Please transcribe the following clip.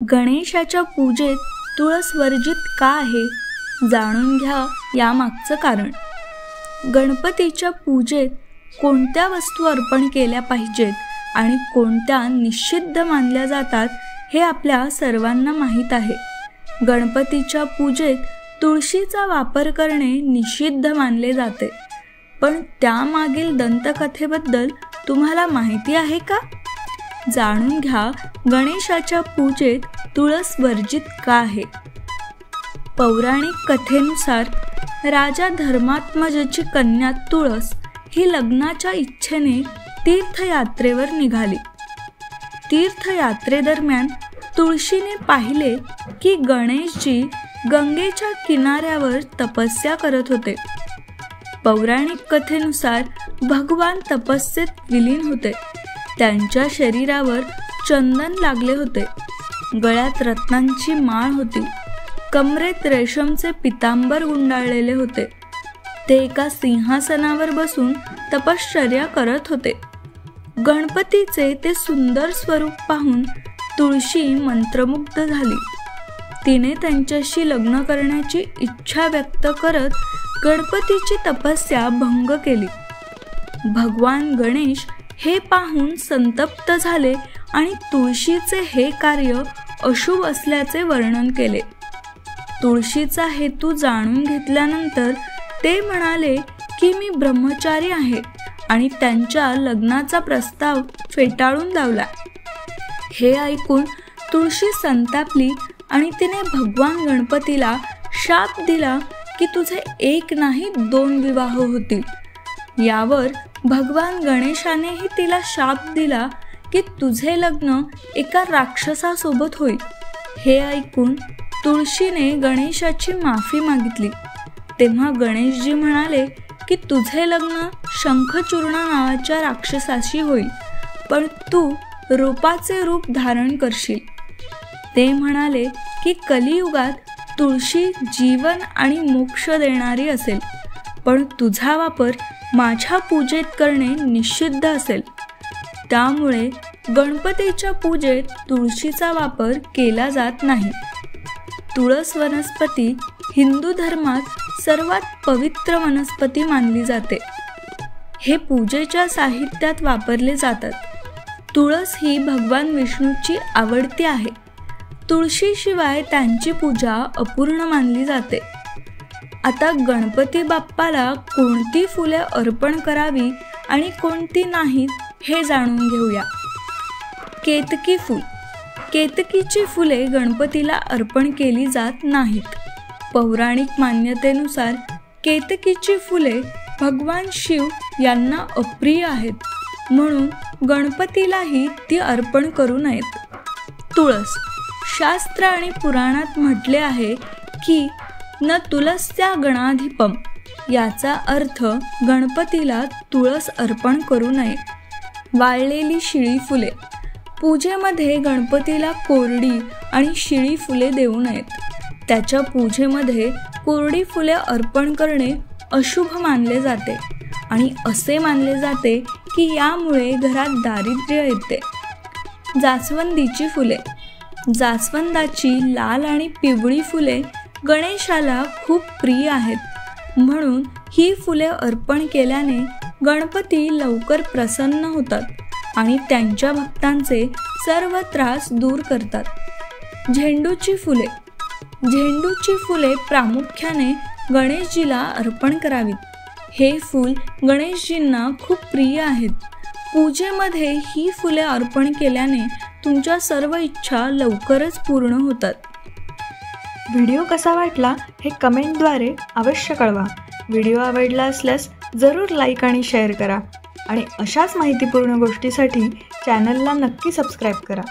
गणेशाच्या पूजेत तुळस वर्जित का आहे जाणून घ्या यामागचं कारण। गणपतीच्या पूजेत कोणत्या वस्तू अर्पण केल्या पाहिजेत आणि कोणत्या निषिद्ध मानल्या जातात हे आपल्या सर्वांना माहीत आहे। गणपतीच्या पूजेत तुळशीचा वापर करणे निषिद्ध मानले जाते, पण त्यामागील दंतकथेबद्दल तुम्हाला माहिती आहे का? जाणून घ्या गणेशाच्या पूजेत तुळस वर्जित का आहे। पौराणिक कथेनुसार राजा धर्मात्मजाची कन्या तुळस ही लग्नाच्या इच्छेने तीर्थयात्रेवर निघाली। तीर्थयात्रेदरम्यान तुळशीने पाहिले की गणेशजी गंगेच्या किनाऱ्यावर तपस्या करत होते। पौराणिक कथेनुसार भगवान तपस्येत विलीन होते। त्यांच्या शरीरावर चंदन लागले होते, गळ्यात रत्नांची माळ होती, कमरेत रेशमचे पितांबर गुंडाळलेले होते। ते एका सिंहासनावर बसून तपश्चर्या करत होते। गणपतीचे ते सुंदर स्वरूप पाहून तुळशी मंत्रमुग्ध झाली। तिने त्यांच्याशी लग्न करण्याची इच्छा व्यक्त करत गणपतीची तपस्या भंग केली। भगवान गणेश हे पाहून संतप्त झाले आणि तुळशीचे हे कार्य अशुभ असल्याचे वर्णन केले। तुळशीचा हेतू जाणून घेतल्यानंतर ते म्हणाले की मी ब्रह्मचारी आहे आणि त्यांच्या लग्नाचा प्रस्ताव फेटाळून लावला। हे ऐकून तुळशी संतापली आणि तिने भगवान गणपतीला शाप दिला की तुझे एक नाही 2 विवाह होतील। यावर भगवान गणेशानेही तिला शाप दिला की तुझे लग्न एका राक्षसासोबत होईल। हे ऐकून तुळशीने गणेशाची माफी मागितली। तेव्हा गणेशजी म्हणाले की तुझे लग्न शंखचूर्ण नावाच्या राक्षसाशी होईल, पण तू रूपाचे रूप धारण करशील। ते म्हणाले की कलियुगात तुळशी जीवन आणि मोक्ष देणारी असेल, पण तुझा वापर माझ्या पूजेत करणे निषिद्ध असेल। त्यामुळे गणपतीच्या पूजेत तुळशीचा वापर केला जात नाही। तुळस वनस्पती हिंदू धर्मात सर्वात पवित्र वनस्पती मानली जाते। हे पूजेच्या साहित्यात वापरले जातात। तुळस ही भगवान विष्णूची आवडती आहे। तुळशीशिवाय त्यांची पूजा अपूर्ण मानली जाते। आता गणपती बाप्पाला कोणती फुले अर्पण करावी आणि कोणती नाहीत हे जाणून घेऊया। केतकी फूल। केतकीची फुले गणपतीला अर्पण केली जात नाहीत। पौराणिक मान्यतेनुसार केतकीची फुले भगवान शिव यांना अप्रिय आहेत, म्हणून गणपतीलाही ती अर्पण करू नयेत। तुळस। शास्त्र आणि पुराणात म्हटले आहे की न तुलस्या गणाधिपम, याचा अर्थ गणपतीला तुळस अर्पण करू नये। वाळलेली शिळी फुले। पूजेमध्ये गणपतीला कोरडी आणि शिळी फुले देऊ नयेत। त्याच्या पूजेमध्ये कोरडी फुले अर्पण करणे अशुभ मानले जाते आणि असे मानले जाते की यामुळे घरात दारिद्र्य येते। जास्वंदीची फुले। जास्वंदाची लाल आणि पिवळी फुले गणेशाला खूप प्रिय आहेत, म्हणून ही फुले अर्पण केल्याने गणपती लवकर प्रसन्न होतात आणि त्यांच्या भक्तांचे सर्व त्रास दूर करतात। झेंडूची फुले। झेंडूची फुले प्रामुख्याने गणेशजीला अर्पण करावीत। हे फूल गणेशजींना खूप प्रिय आहेत। पूजेमध्ये ही फुले अर्पण केल्याने तुमच्या सर्व इच्छा लवकरच पूर्ण होतात। व्हिडिओ कसा वाटला हे कमेंटद्वारे अवश्य कळवा। व्हिडिओ आवडला असल्यास जरूर लाईक आणि शेअर करा आणि अशाच माहितीपूर्ण गोष्टीसाठी चॅनलला नक्की सबस्क्राईब करा।